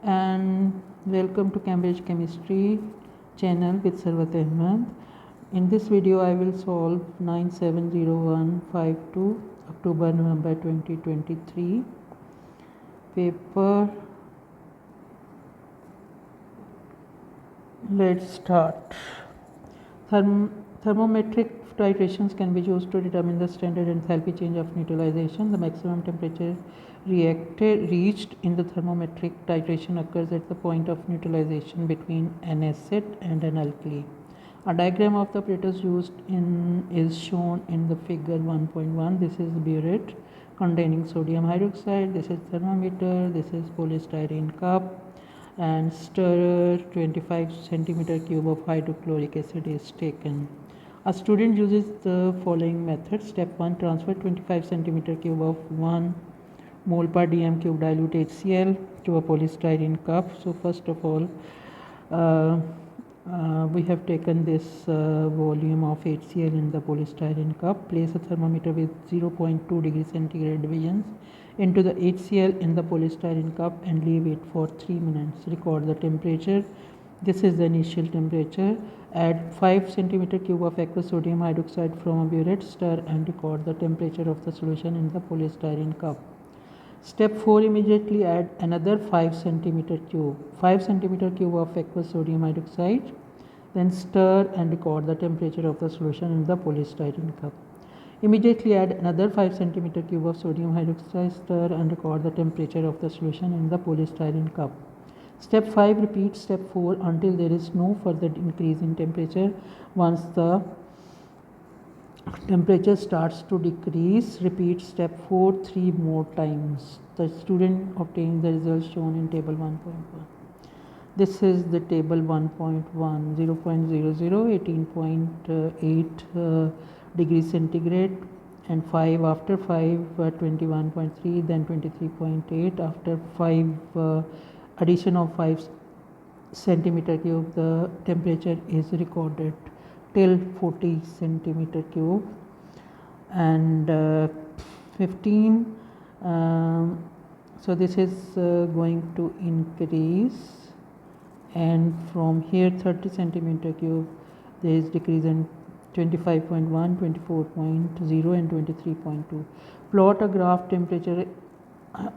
and welcome to Cambridge Chemistry channel with sarwatAhmed. In this video I will solve 970152 October November 2023 paper. Let's start. Thermometric titrations can be used to determine the standard enthalpy change of neutralization. The maximum temperature reached in the thermometric titration occurs at the point of neutralization between an acid and an alkali. A diagram of the apparatus used is shown in the figure 1.1. This is burette containing sodium hydroxide. This is thermometer. This is polystyrene cup. And stirrer 25 centimeter cube of hydrochloric acid is taken. A student uses the following method. Step 1, transfer 25 centimeter cube of 1 mole per dm cube dilute HCl to a polystyrene cup. So first of all, we have taken this volume of HCl in the polystyrene cup. Place a thermometer with 0.2 degree centigrade divisions into the HCl in the polystyrene cup and leave it for 3 minutes. Record the temperature. This is the initial temperature. Add 5 centimeter cube of aqueous sodium hydroxide from a burette. Stir and record the temperature of the solution in the polystyrene cup. Step 4, immediately add another 5 centimeter cube of aqueous sodium hydroxide. Then stir and record the temperature of the solution in the polystyrene cup. Immediately add another 5 centimeter cube of sodium hydroxide. Stir and record the temperature of the solution in the polystyrene cup. Step 5, repeat step 4 until there is no further increase in temperature. Once the temperature starts to decrease, repeat step 4 3 more times. The student obtains the results shown in table 1.1. This is the table 1.1, 0.00, 18.8 degrees centigrade, and 5 after 5, 21.3, then 23.8. After 5 addition of 5 centimeter cube, the temperature is recorded till 40 centimeter cube, and 15. So this is going to increase, and from here 30 centimeter cube there is decrease in 25.1, 24.0 and 23.2. Plot a graph temperature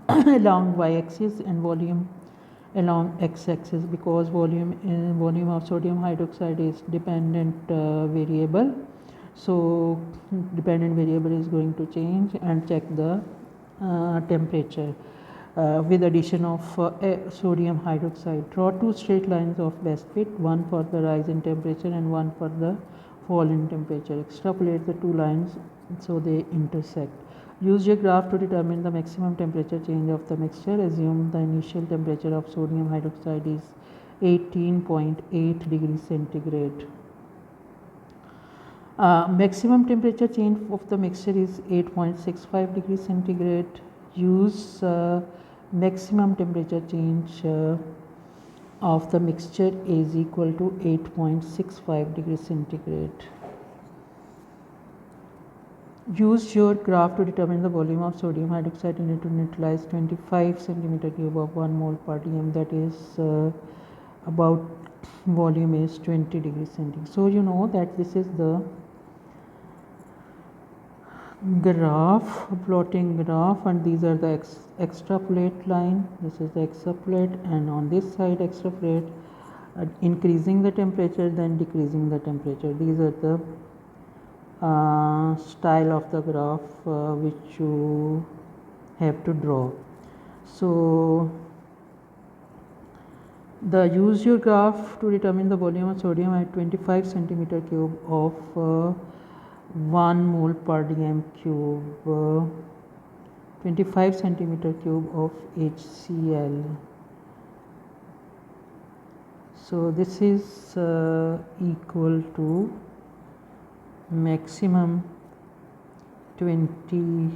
along y-axis and volume along x-axis, because volume of sodium hydroxide is dependent variable. So dependent variable is going to change, and check the temperature with addition of sodium hydroxide. Draw two straight lines of best fit, one for the rise in temperature and one for the fall in temperature. Extrapolate the two lines so they intersect. Use your graph to determine the maximum temperature change of the mixture. Assume the initial temperature of sodium hydroxide is 18.8 degrees centigrade. Maximum temperature change of the mixture is 8.65 degrees centigrade. Use maximum temperature change of the mixture is equal to 8.65 degrees centigrade. Use your graph to determine the volume of sodium hydroxide needed to neutralize 25 centimeter cube of 1 mole per dm, that is about volume is 20 degrees centigrade. So you know that this is the graph, plotting graph, and these are the extrapolate line. This is the extrapolate, and on this side extrapolate, increasing the temperature then decreasing the temperature. These are the style of the graph which you have to draw. So the use your graph to determine the volume of sodium at 25 centimeter cube of 1 mole per dm cube, 25 centimeter cube of HCl. So this is equal to maximum 20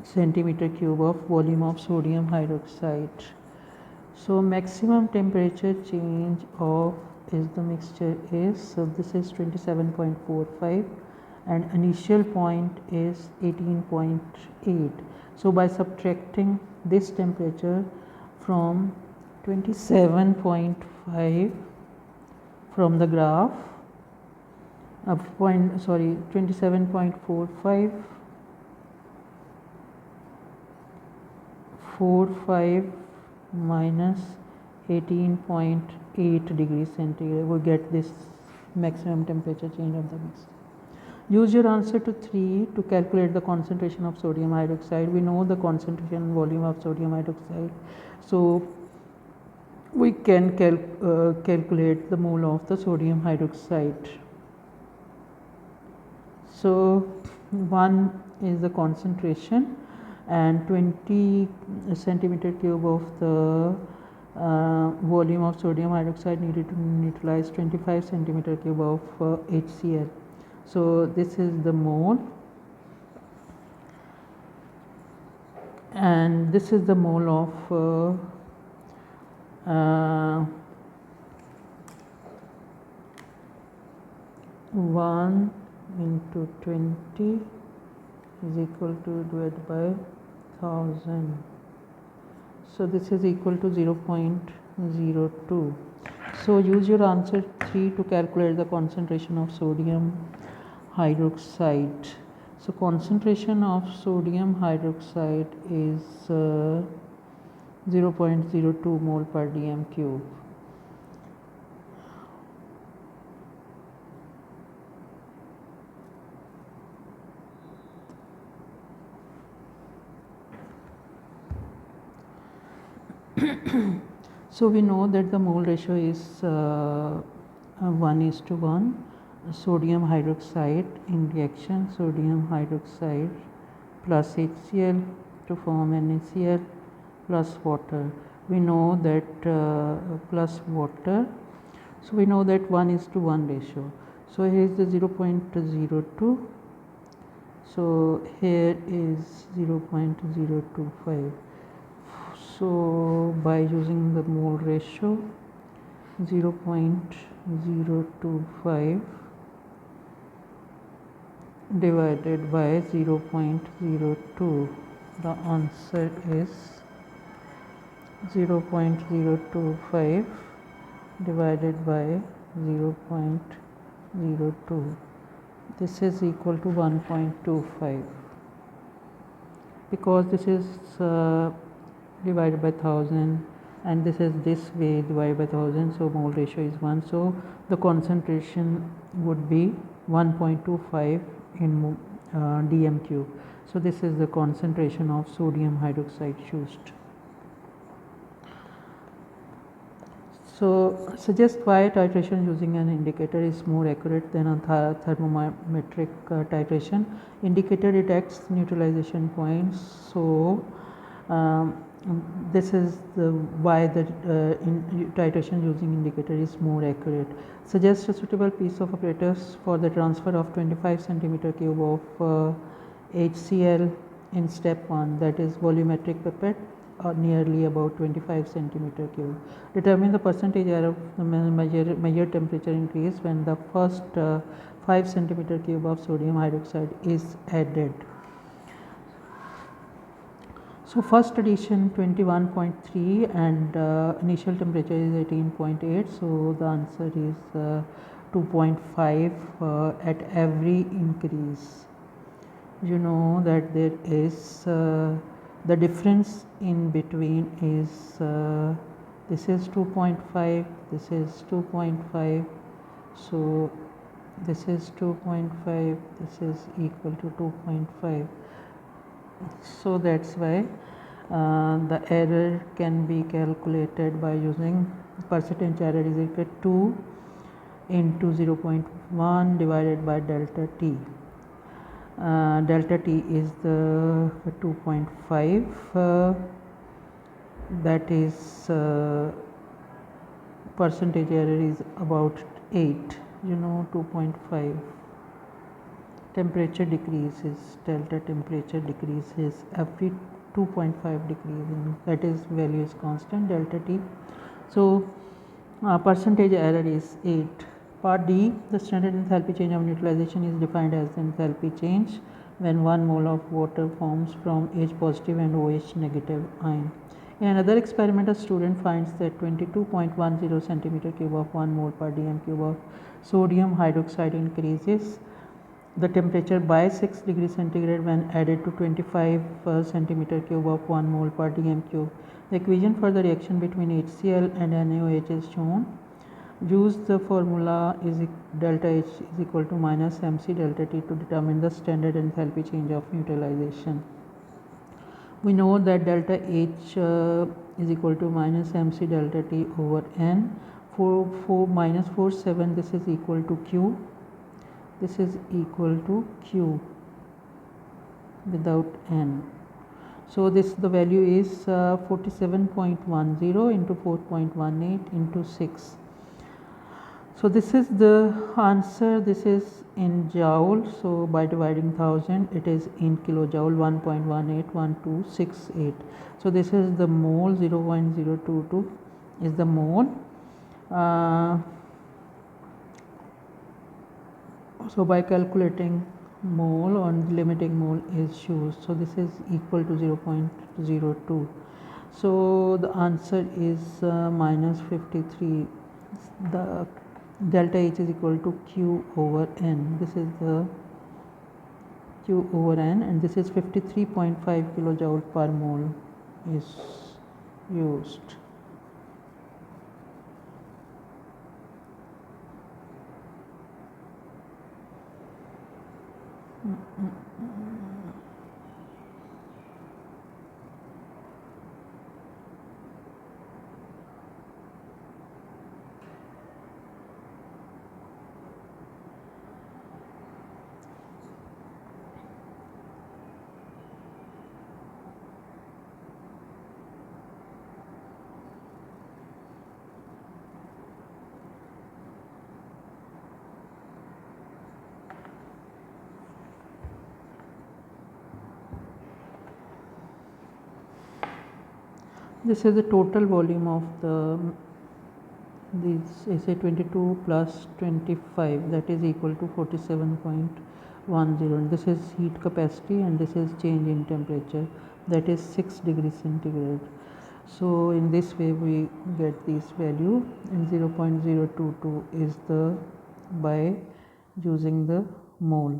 centimeter cube of volume of sodium hydroxide. So maximum temperature change of is the mixture is, so this is 27.45 and initial point is 18.8. So by subtracting this temperature from 27.5 from the graph, 27.45 minus 18.8 degrees centigrade, we get this maximum temperature change of the mix. Use your answer to 3 to calculate the concentration of sodium hydroxide. We know the concentration and volume of sodium hydroxide, so we can calculate the mole of the sodium hydroxide. So 1 is the concentration, and 20 centimeter cube of the volume of sodium hydroxide needed to neutralize 25 centimeter cube of HCl. So this is the mole, and this is the mole of 1 into 20 is equal to divided by 1000. So this is equal to 0.02. So use your answer 3 to calculate the concentration of sodium hydroxide. So concentration of sodium hydroxide is 0.02 mole per dm cube. So we know that the mole ratio is 1:1. Sodium hydroxide in reaction, sodium hydroxide plus HCl to form NaCl plus water. We know that plus water, so we know that 1:1 ratio. So here is the 0.02. So here is 0.025. So by using the mole ratio 0.025 divided by 0.02, the answer is 0.025 divided by 0.02. This is equal to 1.25, because this is divided by 1000 and this is this way divided by 1000, so mole ratio is 1, so the concentration would be 1.25 in dm cube. So this is the concentration of sodium hydroxide used. So suggest why titration using an indicator is more accurate than a thermometric titration. Indicator detects neutralization points, so this is why the titration using indicator is more accurate. Suggest a suitable piece of apparatus for the transfer of 25 centimeter cube of HCl in step 1, that is volumetric pipette, or nearly about 25 centimeter cube. Determine the percentage error of the measured temperature increase when the first 5 centimeter cube of sodium hydroxide is added. So first addition 21.3 and initial temperature is 18.8, so the answer is 2.5 at every increase. You know that there is the difference in between is this is 2.5, this is 2.5, so this is 2.5, this is equal to 2.5. So that's why the error can be calculated by using percentage error is equal to 2 into 0.1 divided by delta t. Delta t is the 2.5, that is percentage error is about 8, 2.5. Temperature decreases, delta temperature decreases every 2.5 degrees, that is value is constant delta t. So percentage error is 8. Part D, the standard enthalpy change of neutralization is defined as the enthalpy change when 1 mole of water forms from H positive and OH negative ion. In another experiment, a student finds that 22.10 centimeter cube of 1 mole per dm cube of sodium hydroxide increases the temperature by 6 degrees centigrade when added to 25 centimeter cube of 1 mole per dm cube. The equation for the reaction between HCl and NaOH is shown. Use the formula delta H is equal to minus mc delta T to determine the standard enthalpy change of neutralization. We know that delta H is equal to minus mc delta T over N. For minus 47, this is equal to Q. This is equal to Q without N. So the value is 47.10 into 4.18 into 6. So this is the answer. This is in joule. So by dividing 1000, it is in kilojoule 1.181268. So this is the mole. 0.022 is the mole. So by calculating mole on limiting mole is used. So this is equal to 0.02. So the answer is minus 53. The delta H is equal to Q over N. This is the Q over N, and this is 53.5 kilojoule per mole is used. This is the total volume of this is a 22 plus 25, that is equal to 47.10. This is heat capacity and this is change in temperature, that is 6 degrees centigrade. So in this way we get this value, and 0.022 is the by using the mole.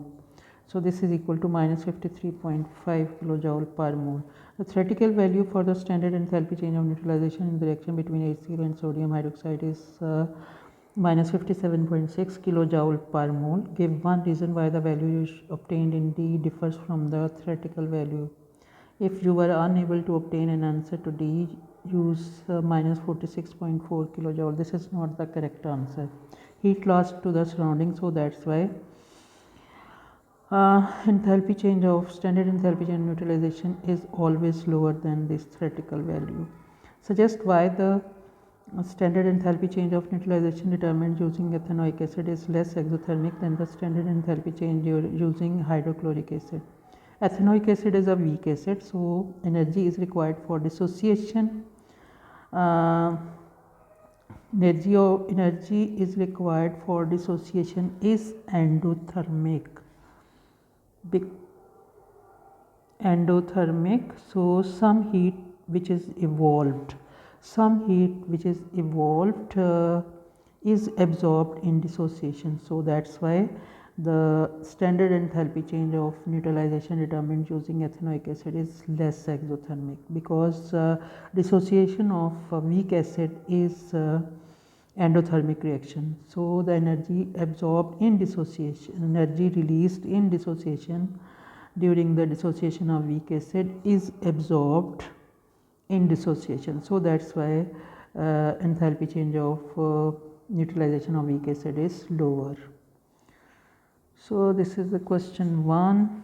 So this is equal to minus 53.5 kilojoule per mole. The theoretical value for the standard enthalpy change of neutralization in the reaction between HCl and sodium hydroxide is minus 57.6 kilojoule per mole. Give one reason why the value obtained in D differs from the theoretical value. If you were unable to obtain an answer to D, use minus 46.4 kilojoule. This is not the correct answer. Heat lost to the surroundings, so that's why enthalpy change of standard enthalpy change neutralization is always lower than this theoretical value. Suggest why the standard enthalpy change of neutralization determined using ethanoic acid is less exothermic than the standard enthalpy change using hydrochloric acid. Ethanoic acid is a weak acid, so energy is required for dissociation. Energy is required for dissociation is endothermic. So some heat which is evolved is absorbed in dissociation. So that's why the standard enthalpy change of neutralization determined using ethanoic acid is less exothermic, because dissociation of weak acid is endothermic reaction. So the energy absorbed in dissociation, energy released in dissociation during the dissociation of weak acid is absorbed in dissociation. So that's why enthalpy change of neutralization of weak acid is lower. So this is the question 1.